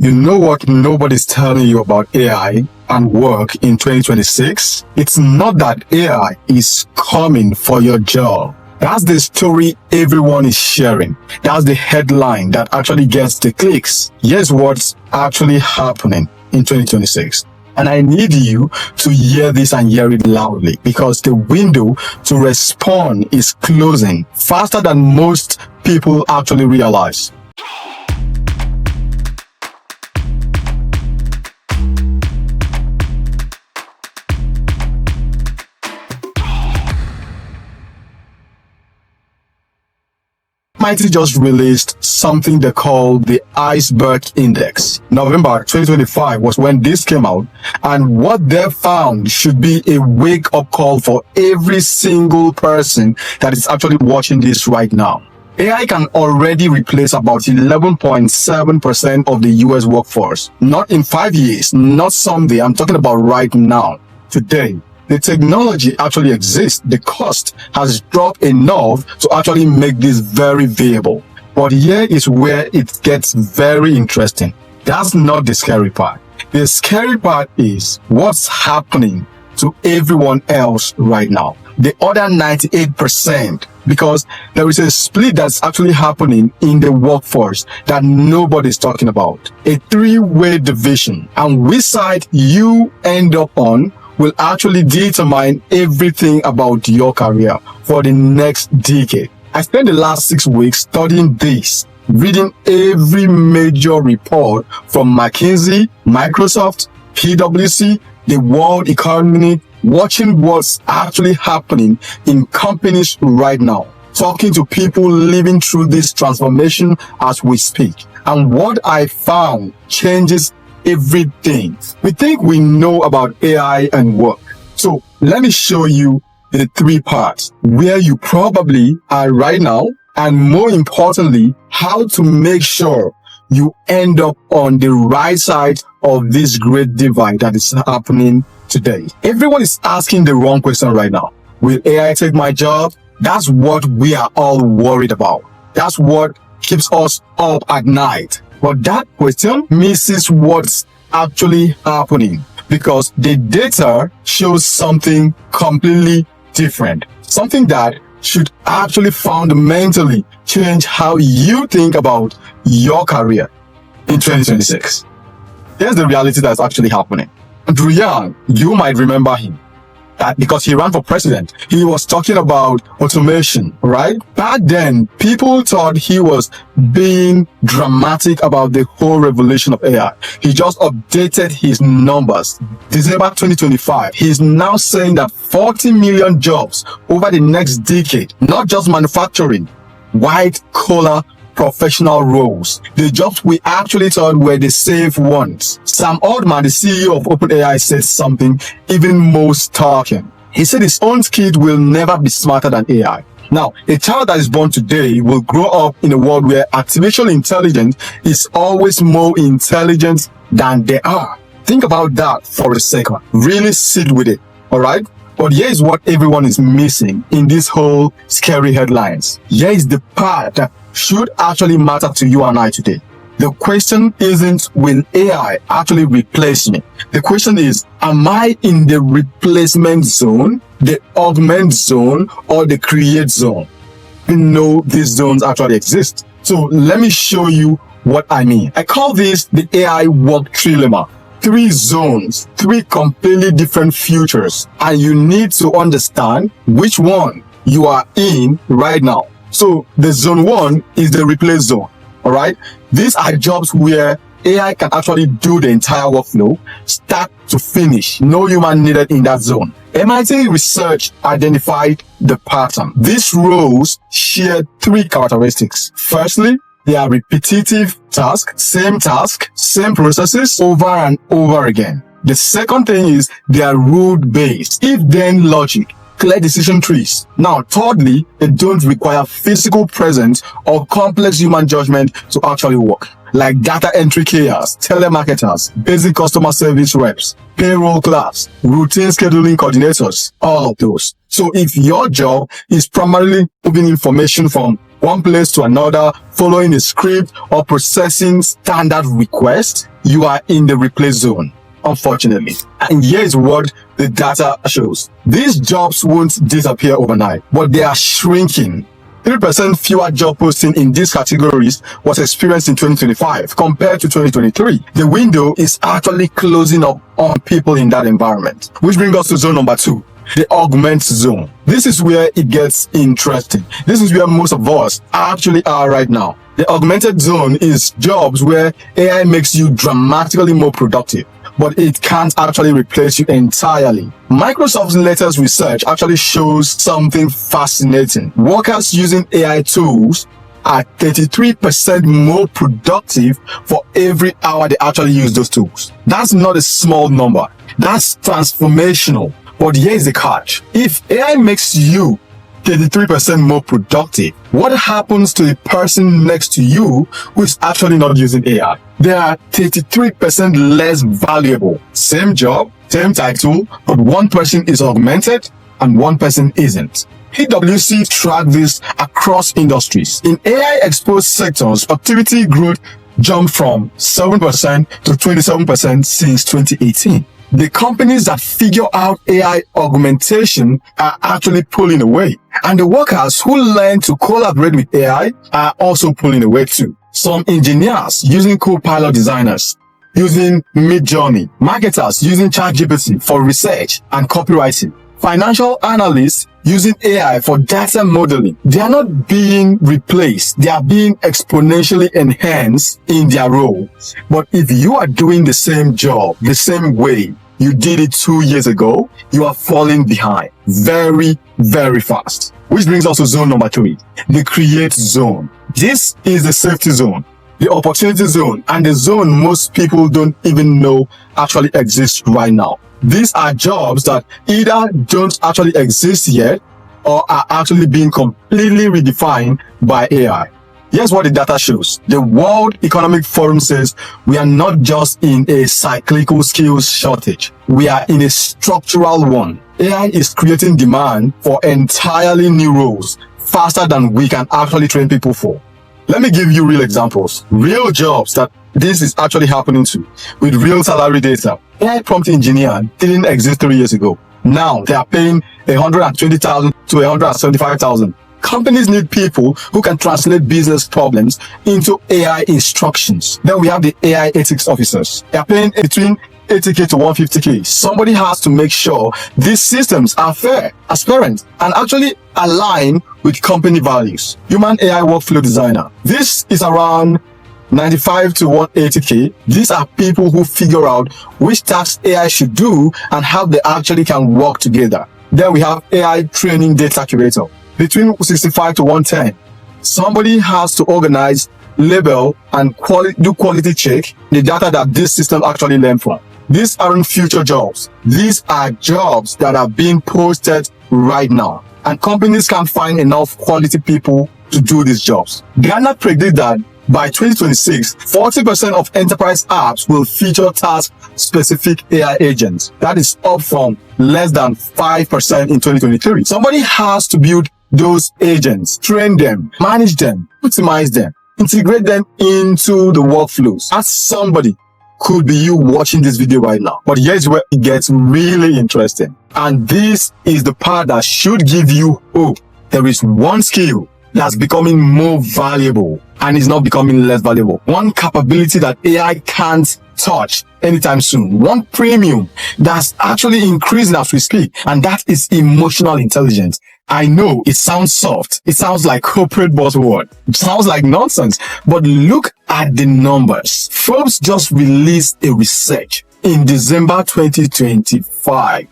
You know what nobody's telling you about AI and work in 2026? It's not that AI is coming for your job. That's the story everyone is sharing. That's the headline that actually gets the clicks. Here's what's actually happening in 2026. And I need you to hear this and hear it loudly, because the window to respond is closing faster than most people actually realize. MIT just released something they call the Iceberg Index. November 2025 was when this came out, and what they found should be a wake-up call for every single person that is actually watching this right now. AI can already replace about 11.7% of the US workforce. Not in 5 years, not someday, I'm talking about right now, today. The technology actually exists. The cost has dropped enough to actually make this very viable. But here is where it gets very interesting. That's not the scary part. The scary part is what's happening to everyone else right now. The other 98%, because there is a split that's actually happening in the workforce that nobody's talking about. A three-way division. And which side you end up on will actually determine everything about your career for the next decade. I spent the last 6 weeks studying this, reading every major report from McKinsey, Microsoft, PwC, the World Economy, watching what's actually happening in companies right now, talking to people living through this transformation as we speak. And what I found changes everything. We think we know about AI and work. So let me show you the three parts where you probably are right now, and more importantly, how to make sure you end up on the right side of this great divide that is happening today. Everyone is asking the wrong question right now. Will AI take my job? That's what we are all worried about. That's what keeps us up at night. But that question misses what's actually happening, because the data shows something completely different. Something that should actually fundamentally change how you think about your career in 2026. Here's the reality that's actually happening. Andrew Yang, you might remember him. That because he ran for president, he was talking about automation, right? Back then, people thought he was being dramatic about the whole revolution of AI. He just updated his numbers. December 2025, he's now saying that 40 million jobs over the next decade, not just manufacturing, white-collar professional roles, the jobs we actually thought were the safe ones. Sam Altman, the CEO of OpenAI, said something even more startling. He said his own kid will never be smarter than AI. Now, a child that is born today will grow up in a world where artificial intelligence is always more intelligent than they are. Think about that for a second. Really sit with it, all right? But here is what everyone is missing in this whole scary headlines. Here is the part that should actually matter to you and I today. The question isn't, will AI actually replace me? The question is, am I in the replacement zone, the augment zone, or the create zone? We know these zones actually exist. So let me show you what I mean. I call this the AI work trilemma. 3 zones, 3 completely different futures, and you need to understand which one you are in right now. So the zone 1 is the replace zone. All right. These are jobs where AI can actually do the entire workflow, start to finish. No human needed in that zone. MIT research identified the pattern. These roles share 3 characteristics. Firstly, they are repetitive tasks, same processes over and over again. The second thing is they are rule-based, if-then logic, clear decision trees. Now, thirdly, they don't require physical presence or complex human judgment to actually work, like data entry keyers, telemarketers, basic customer service reps, payroll clerks, routine scheduling coordinators, all of those. So if your job is primarily moving information from one place to another, following a script or processing standard requests, you are in the replace zone, unfortunately. And here's what the data shows. These jobs won't disappear overnight, but they are shrinking. 3% fewer job postings in these categories was experienced in 2025 compared to 2023. The window is actually closing up on people in that environment. Which brings us to zone number 2, the augment zone. This is where it gets interesting. This is where most of us actually are right now. The augmented zone is jobs where AI makes you dramatically more productive, but it can't actually replace you entirely. Microsoft's latest research actually shows something fascinating. Workers using AI tools are 33% more productive for every hour they actually use those tools. That's not a small number. That's transformational. But here's the catch. If AI makes you 33% more productive, what happens to the person next to you who is actually not using AI? They are 33% less valuable. Same job, same title, but one person is augmented and one person isn't. PwC tracked this across industries. In AI-exposed sectors, activity growth jumped from 7% to 27% since 2018. The companies that figure out AI augmentation are actually pulling away. And the workers who learn to collaborate with AI are also pulling away too. Some engineers using Copilot designers, using Midjourney, marketers using ChatGPT for research and copywriting, financial analysts using AI for data modeling. They are not being replaced. They are being exponentially enhanced in their role. But if you are doing the same job, the same way you did it 2 years ago, you are falling behind very, very fast. Which brings us to zone number 3, the create zone. This is the safety zone, the opportunity zone, and the zone most people don't even know actually exists right now. These are jobs that either don't actually exist yet or are actually being completely redefined by AI. Here's what the data shows. The World Economic Forum says we are not just in a cyclical skills shortage. We are in a structural one. AI is creating demand for entirely new roles faster than we can actually train people for. Let me give you real examples. Real jobs that this is actually happening to with real salary data. AI prompt engineer didn't exist 3 years ago. Now they are paying 120,000 to 175,000. Companies need people who can translate business problems into AI instructions. Then we have the AI ethics officers. They are paying between 80K to 150K. Somebody has to make sure these systems are fair, transparent, and actually align with company values. Human AI workflow designer. This is around 95 to 180K. These are people who figure out which tasks AI should do and how they actually can work together. Then we have AI training data curator. Between 65 to 110. Somebody has to organize, label, and do quality check the data that this system actually learned from. These aren't future jobs. These are jobs that are being posted right now. And companies can't find enough quality people to do these jobs. Ghana predict that by 2026, 40% of enterprise apps will feature task-specific AI agents. That is up from less than 5% in 2023. Somebody has to build those agents, train them, manage them, optimize them, integrate them into the workflows. As somebody could be you watching this video right now. But here's where it gets really interesting. And this is the part that should give you hope. There is one skill that's becoming more valuable and is not becoming less valuable. One capability that AI can't touch anytime soon. One premium that's actually increasing as we speak. And that is emotional intelligence. I know it sounds soft. It sounds like corporate buzzword. It sounds like nonsense. But look at the numbers. Forbes just released a research in December 2025.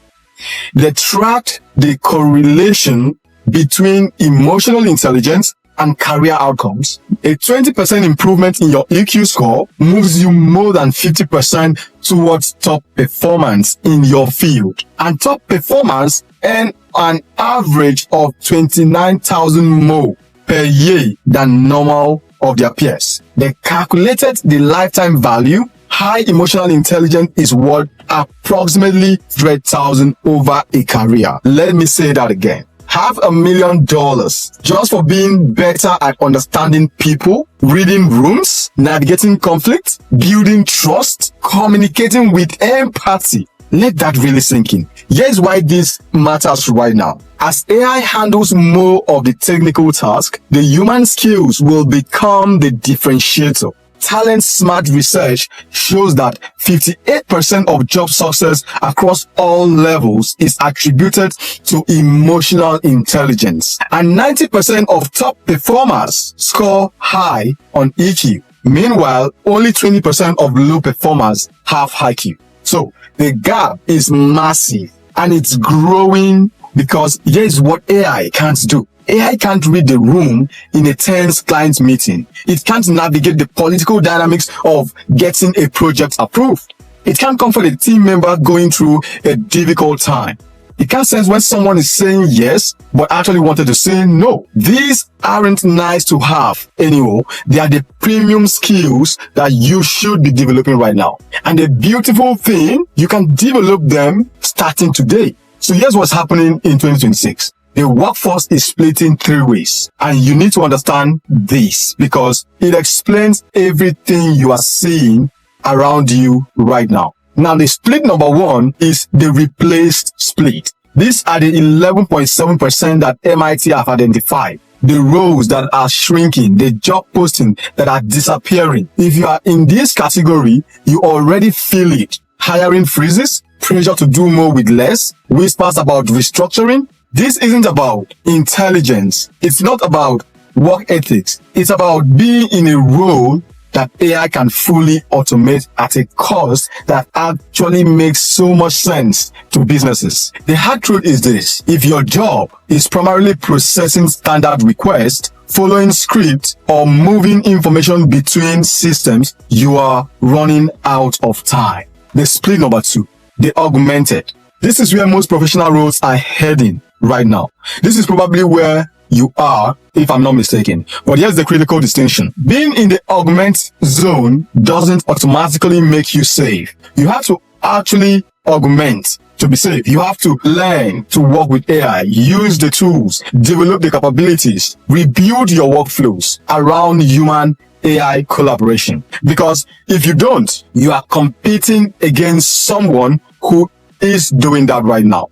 They tracked the correlation between emotional intelligence and career outcomes. A 20% improvement in your EQ score moves you more than 50% towards top performance in your field. And top performers earn an average of 29,000 more per year than normal of their peers. They calculated the lifetime value. High emotional intelligence is worth approximately 3,000 over a career. Let me say that again. $500,000 just for being better at understanding people, reading rooms, navigating conflict, building trust, communicating with empathy. Let that really sink in. Here's why this matters right now. As AI handles more of the technical task, the human skills will become the differentiator. Talent Smart research shows that 58% of job success across all levels is attributed to emotional intelligence, and 90% of top performers score high on EQ. Meanwhile, only 20% of low performers have high IQ. So the gap is massive, and it's growing because here's what AI can't do. AI can't read the room in a tense client meeting. It can't navigate the political dynamics of getting a project approved. It can't comfort a team member going through a difficult time. It can't sense when someone is saying yes, but actually wanted to say no. These aren't nice to have anymore. They are the premium skills that you should be developing right now. And the beautiful thing, you can develop them starting today. So here's what's happening in 2026. The workforce is split in 3 ways, and you need to understand this because it explains everything you are seeing around you right now. Now, the split number 1 is the replaced split. These are the 11.7% that MIT have identified. The roles that are shrinking, the job postings that are disappearing. If you are in this category, you already feel it. Hiring freezes, pressure to do more with less, whispers about restructuring. This isn't about intelligence. It's not about work ethics. It's about being in a role that AI can fully automate at a cost that actually makes so much sense to businesses. The hard truth is this: if your job is primarily processing standard requests, following scripts, or moving information between systems, you are running out of time. The split number 2, the augmented. This is where most professional roles are heading right now. This is probably where you are, if I'm not mistaken. But here's the critical distinction. Being in the augment zone doesn't automatically make you safe. You have to actually augment to be safe. You have to learn to work with AI, use the tools, develop the capabilities, rebuild your workflows around human AI collaboration. Because if you don't, you are competing against someone who is doing that right now.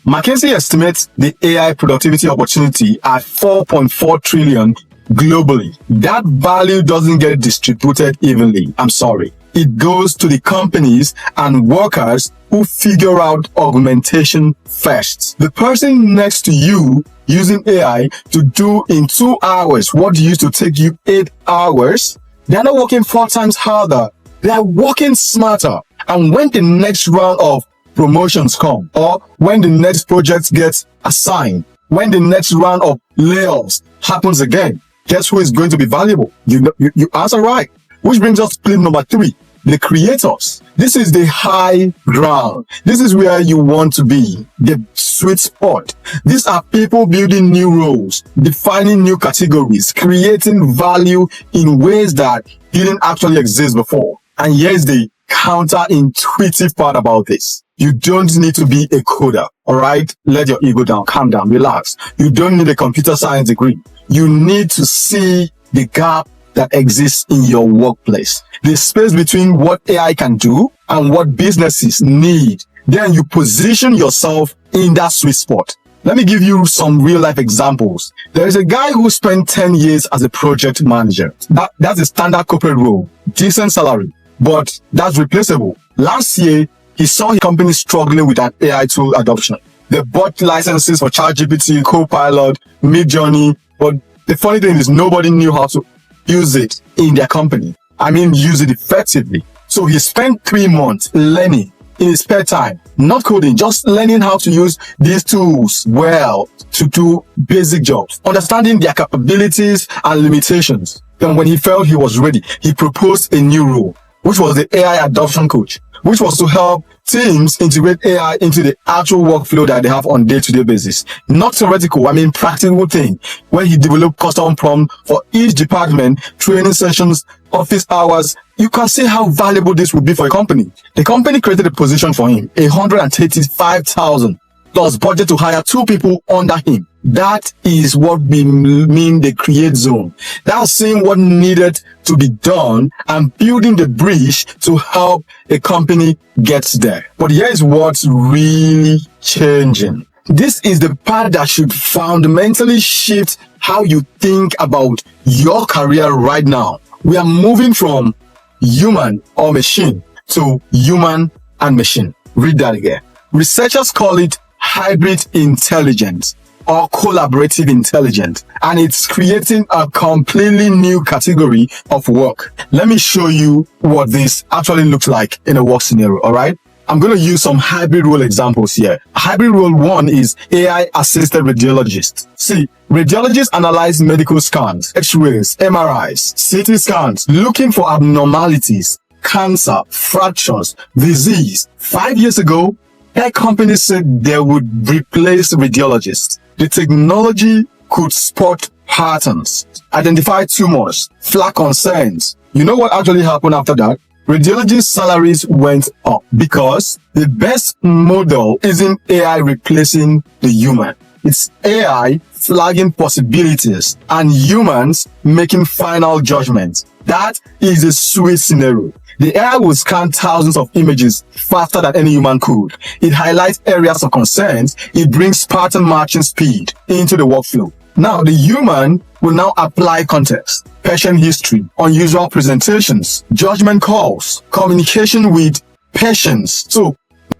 McKinsey estimates the AI productivity opportunity at 4.4 trillion globally. That value doesn't get distributed evenly. I'm sorry. It goes to the companies and workers who figure out augmentation first. The person next to you using AI to do in 2 hours what used to take you 8 hours, they're not working 4 times harder. They're working smarter. And when the next round of promotions come, or when the next project gets assigned, when the next round of layoffs happens again, guess who is going to be valuable? You answer right. Which brings us to split number 3, the creators. This is the high ground. This is where you want to be, the sweet spot. These are people building new roles, defining new categories, creating value in ways that didn't actually exist before. And here's the counterintuitive part about this. You don't need to be a coder, all right? Let your ego down, calm down, relax. You don't need a computer science degree. You need to see the gap that exists in your workplace, the space between what AI can do and what businesses need. Then you position yourself in that sweet spot. Let me give you some real life examples. There is a guy who spent 10 years as a project manager. That's a standard corporate role, decent salary, but that's replaceable. Last year, he saw his company struggling with an AI tool adoption. They bought licenses for ChatGPT, Copilot, Midjourney, but the funny thing is nobody knew how to use it in their company. I mean, use it effectively. So he spent 3 months learning in his spare time, not coding, just learning how to use these tools well to do basic jobs, understanding their capabilities and limitations. Then when he felt he was ready, he proposed a new role, which was the AI adoption coach, which was to help teams integrate AI into the actual workflow that they have on a day-to-day basis. Not theoretical, I mean practical thing, where he developed custom prompt for each department, training sessions, office hours. You can see how valuable this would be for a company. The company created a position for him, $135,000. plus budget to hire 2 people under him. That is what we mean the create zone. That's seeing what needed to be done and building the bridge to help a company get there. But here is what's really changing. This is the part that should fundamentally shift how you think about your career right now. We are moving from human or machine to human and machine. Read that again. Researchers call it hybrid intelligence or collaborative intelligence, and it's creating a completely new category of work. Let me show you what this actually looks like in a work scenario, all right? I'm going to use some hybrid role examples here. Hybrid role 1 is AI-assisted radiologist. See, radiologists analyze medical scans, X-rays, MRIs, CT scans, looking for abnormalities, cancer, fractures, disease. 5 years ago, tech companies said they would replace radiologists. The technology could spot patterns, identify tumors, flag concerns. You know what actually happened after that? Radiologists' salaries went up because the best model isn't AI replacing the human. It's AI flagging possibilities and humans making final judgments. That is a sweet scenario. The AI will scan thousands of images faster than any human could. It highlights areas of concerns. It brings pattern matching speed into the workflow. Now, the human will now apply context, patient history, unusual presentations, judgment calls, communication with patients. So,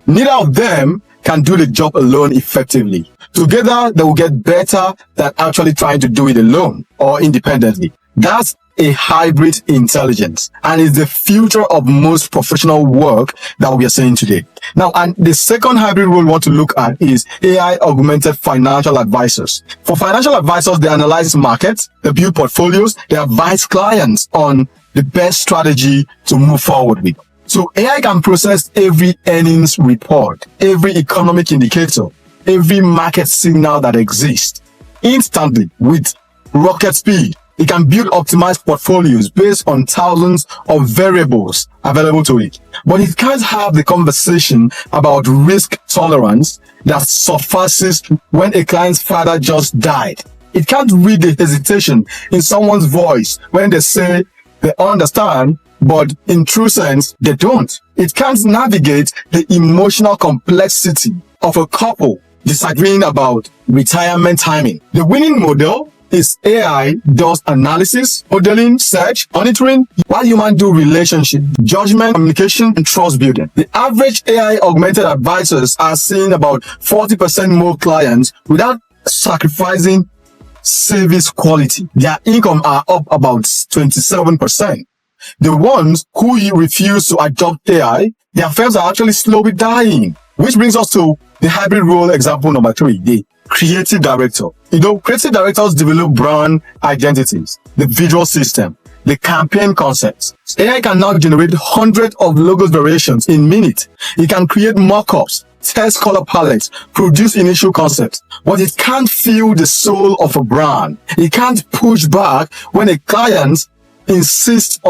neither of them can do the job alone effectively. Together, they will get better than actually trying to do it alone or independently. That's a hybrid intelligence, and it's the future of most professional work that we are seeing today. Now, and the second hybrid role we want to look at is AI augmented financial advisors. For financial advisors, they analyze markets, they build portfolios, they advise clients on the best strategy to move forward with. So AI can process every earnings report, every economic indicator, every market signal that exists instantly with rocket speed. It can build optimized portfolios based on thousands of variables available to it. But it can't have the conversation about risk tolerance that surfaces when a client's father just died. It can't read the hesitation in someone's voice when they say they understand, but in true sense, they don't. It can't navigate the emotional complexity of a couple disagreeing about retirement timing. The winning model is AI does analysis, modeling, search, monitoring, while humans do relationship, judgment, communication, and trust building. The average AI augmented advisors are seeing about 40% more clients without sacrificing service quality. Their income are up about 27%. The ones who refuse to adopt AI, their firms are actually slowly dying. Which brings us to the hybrid role example number 3, the creative director. Creative directors develop brand identities, the visual system, the campaign concepts. AI can now generate hundreds of logos variations in minutes. It can create mock-ups, test color palettes, produce initial concepts, but it can't feel the soul of a brand. It can't push back when a client instinct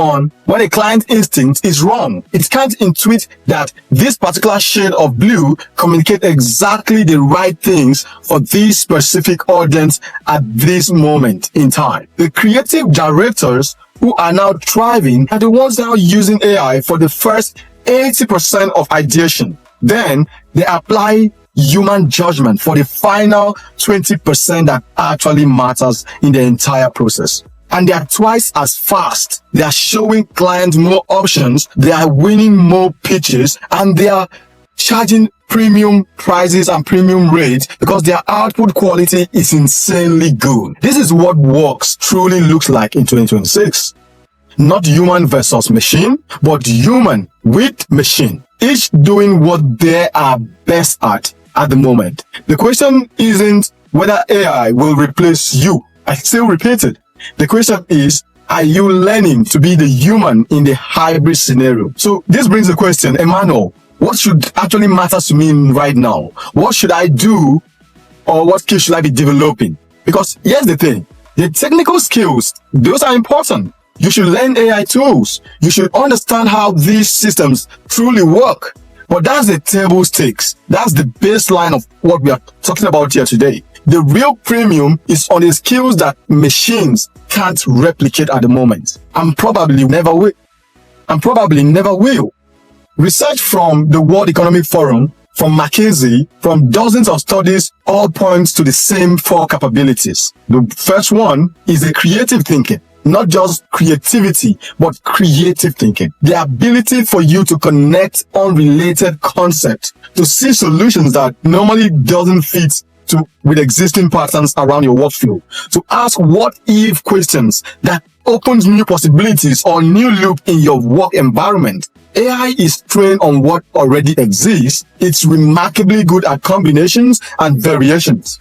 is wrong. It can't intuit that this particular shade of blue communicate exactly the right things for this specific audience at this moment in time. The creative directors who are now thriving are the ones now using AI for the first 80% of ideation. Then they apply human judgment for the final 20% that actually matters in the entire process. And they are twice as fast. They are showing clients more options. They are winning more pitches, and they are charging premium prices and premium rates because their output quality is insanely good. This is what works truly looks like in 2026. Not human versus machine, but human with machine, each doing what they are best at the moment. The question isn't whether AI will replace you. I still repeat it. The question is, are you learning to be the human in the hybrid scenario? So this brings the question, Emmanuel, what should actually matter to me right now? What should I do, or what skills should I be developing? Because here's the thing, the technical skills, those are important. You should learn AI tools. You should understand how these systems truly work. But that's the table stakes. That's the baseline of what we are talking about here today. The real premium is on the skills that machines can't replicate at the moment, and probably never will. Research from the World Economic Forum, from McKinsey, from dozens of studies, all points to the same 4 capabilities. The first one is the creative thinking. Not just creativity, but creative thinking. The ability for you to connect unrelated concepts, to see solutions that normally doesn't fit with existing patterns around your workflow, to ask what-if questions that opens new possibilities or new loop in your work environment. AI is trained on what already exists. It's remarkably good at combinations and variations,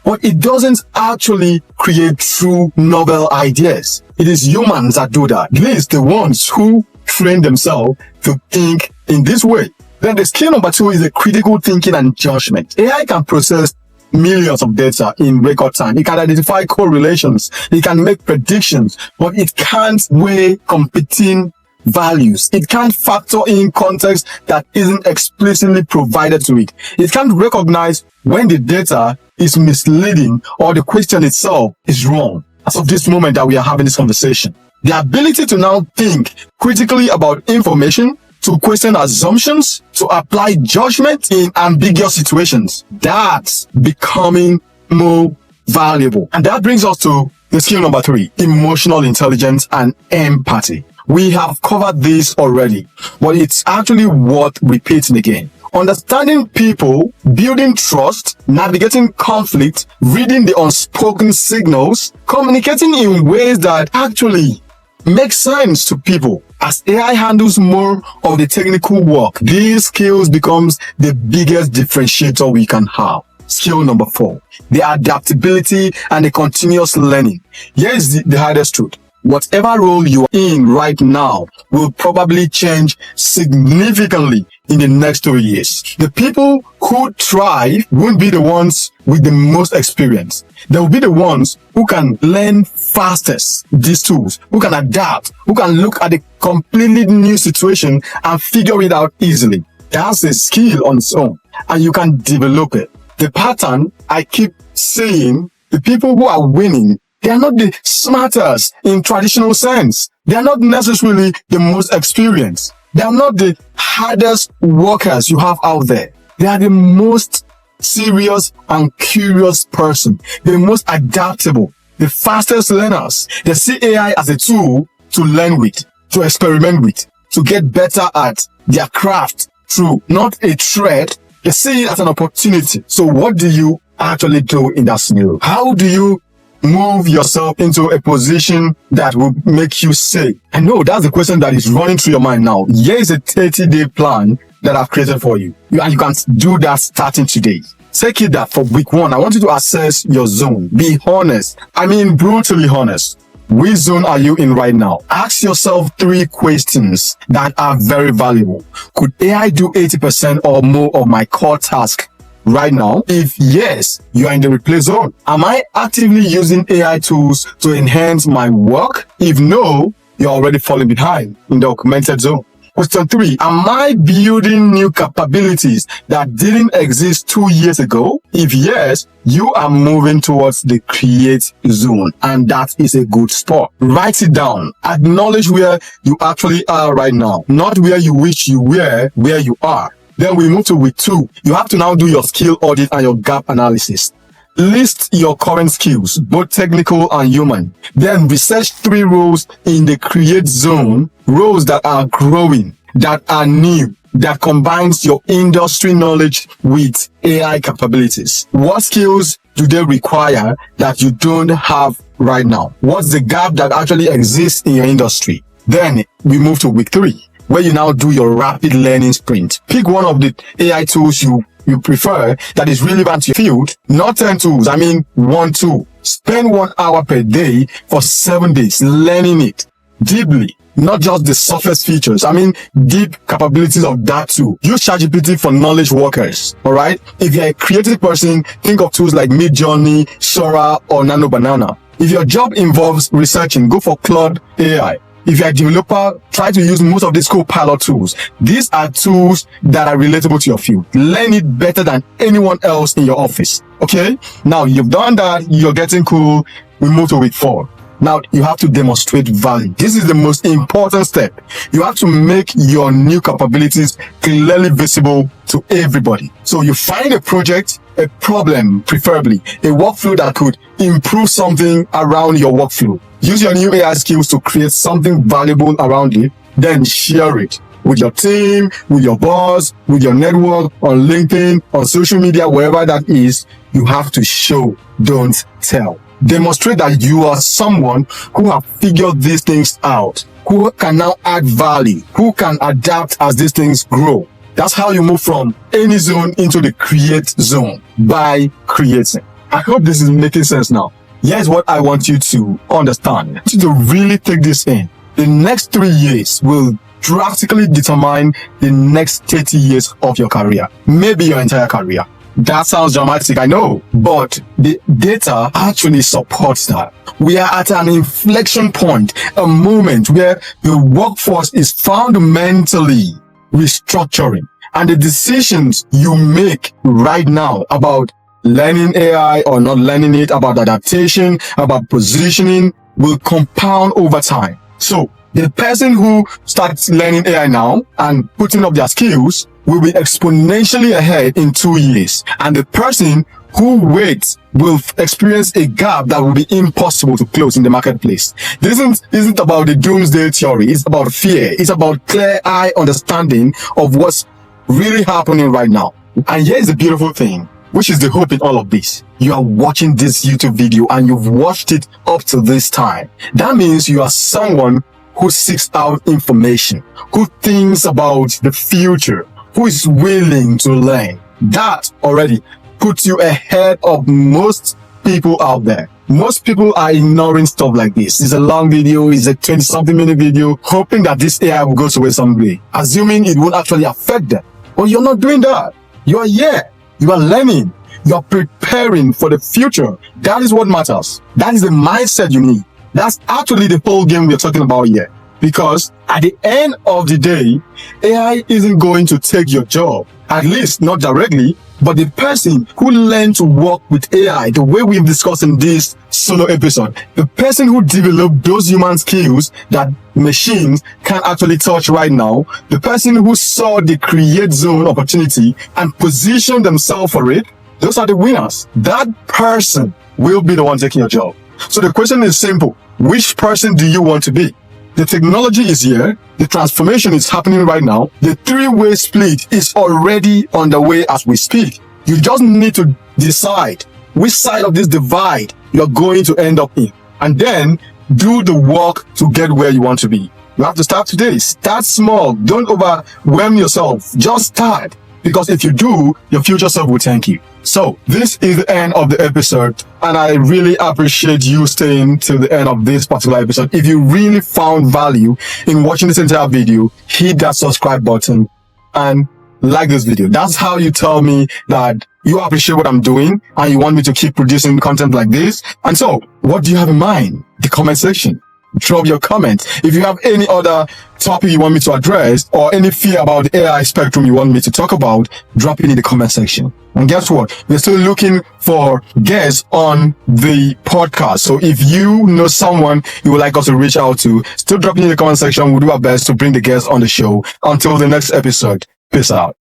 but it doesn't actually create true novel ideas. It is humans that do that, at least the ones who train themselves to think in this way. Then the skill number 2 is the critical thinking and judgment. AI can process millions of data in record time. It can identify correlations. It can make predictions, but it can't weigh competing values. It can't factor in context that isn't explicitly provided to it. It can't recognize when the data is misleading or the question itself is wrong. As of this moment that we are having this conversation, the ability to now think critically about information, to question assumptions, to apply judgment in ambiguous situations, that's becoming more valuable. And that brings us to the skill number 3, emotional intelligence and empathy. We have covered this already, but it's actually worth repeating again. Understanding people, building trust, navigating conflict, reading the unspoken signals, communicating in ways that actually make sense to people. As AI handles more of the technical work, these skills becomes the biggest differentiator we can have. Skill number 4, the adaptability and the continuous learning. Here is the hardest truth. Whatever role you are in right now will probably change significantly in the next 2 years. The people who thrive won't be the ones with the most experience. They will be the ones who can learn fastest these tools, who can adapt, who can look at a completely new situation and figure it out easily. That's a skill on its own, and you can develop it. The pattern I keep saying, the people who are winning, they are not the smartest in traditional sense. They are not necessarily the most experienced. They are not the hardest workers you have out there. They are the most serious and curious person, the most adaptable, the fastest learners. They see AI as a tool to learn with, to experiment with, to get better at their craft through, not a threat. They see it as an opportunity. So what do you actually do in that scenario? How do you move yourself into a position that will make you say, I know that's the question that is running through your mind now. Here is a 30-day plan that I've created for you. And you can do that starting today. Take it that for week 1, I want you to assess your zone. Be honest. I mean, brutally honest. Which zone are you in right now? Ask yourself 3 questions that are very valuable. Could AI do 80% or more of my core task right now? If yes, you are in the replace zone. Am I actively using AI tools to enhance my work? If no, you're already falling behind in the augmented zone. Question 3, am I building new capabilities that didn't exist 2 years ago? If yes, you are moving towards the create zone, and that is a good spot. Write it down. Acknowledge where you actually are right now, not where you wish you were, where you are. Then we move to week 2. You have to now do your skill audit and your gap analysis. List your current skills, both technical and human. Then research 3 roles in the create zone, roles that are growing, that are new, that combines your industry knowledge with AI capabilities. What skills do they require that you don't have right now? What's the gap that actually exists in your industry? Then we move to week 3, where you now do your rapid learning sprint. Pick one of the AI tools you prefer that is relevant to your field. Not 10 tools, I mean 1 tool. Spend 1 hour per day for 7 days learning it deeply, not just the surface features. I mean deep capabilities of that tool. Use ChatGPT for knowledge workers, alright? If you're a creative person, think of tools like Midjourney, Sora, or Nano Banana. If your job involves researching, go for Claude AI. If you're a developer, try to use most of these Copilot tools. These are tools that are relatable to your field. Learn it better than anyone else in your office. Okay? Now, you've done that. You're getting cool. We move to week 4. Now, you have to demonstrate value. This is the most important step. You have to make your new capabilities clearly visible to everybody. So you find a project, a problem, preferably a workflow that could improve something around your workflow. Use your new AI skills to create something valuable around it, then share it with your team, with your boss, with your network, on LinkedIn, on social media, wherever that is. You have to show, don't tell. Demonstrate that you are someone who have figured these things out, who can now add value, who can adapt as these things grow. That's how you move from any zone into the create zone, by creating. I hope this is making sense now. Here's what I want you to understand. I want you to really take this in. The next 3 years will drastically determine the next 30 years of your career, maybe your entire career. That sounds dramatic, I know, but the data actually supports that. We are at an inflection point, a moment where the workforce is fundamentally restructuring, and the decisions you make right now about learning AI or not learning it, about adaptation, about positioning, will compound over time. So the person who starts learning AI now and putting up their skills will be exponentially ahead in 2 years. And the person who waits will experience a gap that will be impossible to close in the marketplace. This isn't about the doomsday theory. It's about fear. It's about clear-eye understanding of what's really happening right now. And here's the beautiful thing, which is the hope in all of this. You are watching this YouTube video and you've watched it up to this time. That means you are someone who seeks out information, who thinks about the future, who is willing to learn. That already puts you ahead of most people out there. Most people are ignoring stuff like this. It's a long video, it's a 20-something minute video, hoping that this AI will go away someday, assuming it won't actually affect them. But you're not doing that. You are here. You are learning. You are preparing for the future. That is what matters. That is the mindset you need. That's actually the whole game we're talking about here. Because at the end of the day, AI isn't going to take your job, at least not directly, but the person who learned to work with AI, the way we've discussed in this solo episode, the person who developed those human skills that machines can't actually touch right now, the person who saw the create zone opportunity and positioned themselves for it, those are the winners. That person will be the one taking your job. So the question is simple. Which person do you want to be? The technology is here. The transformation is happening right now. The three-way split is already underway as we speak. You just need to decide which side of this divide you're going to end up in, and then do the work to get where you want to be. You have to start today. Start small. Don't overwhelm yourself. Just start. Because if you do, your future self will thank you. So this is the end of the episode, and I really appreciate you staying till the end of this particular episode. If you really found value in watching this entire video, hit that subscribe button and like this video. That's how you tell me that you appreciate what I'm doing and you want me to keep producing content like this. And so, what do you have in mind? The comment section. Drop your comments. If you have any other topic you want me to address or any fear about the AI spectrum you want me to talk about, drop it in the comment section. And guess what? We're still looking for guests on the podcast. So if you know someone you would like us to reach out to, still drop it in the comment section. We'll do our best to bring the guests on the show. Until the next episode, peace out.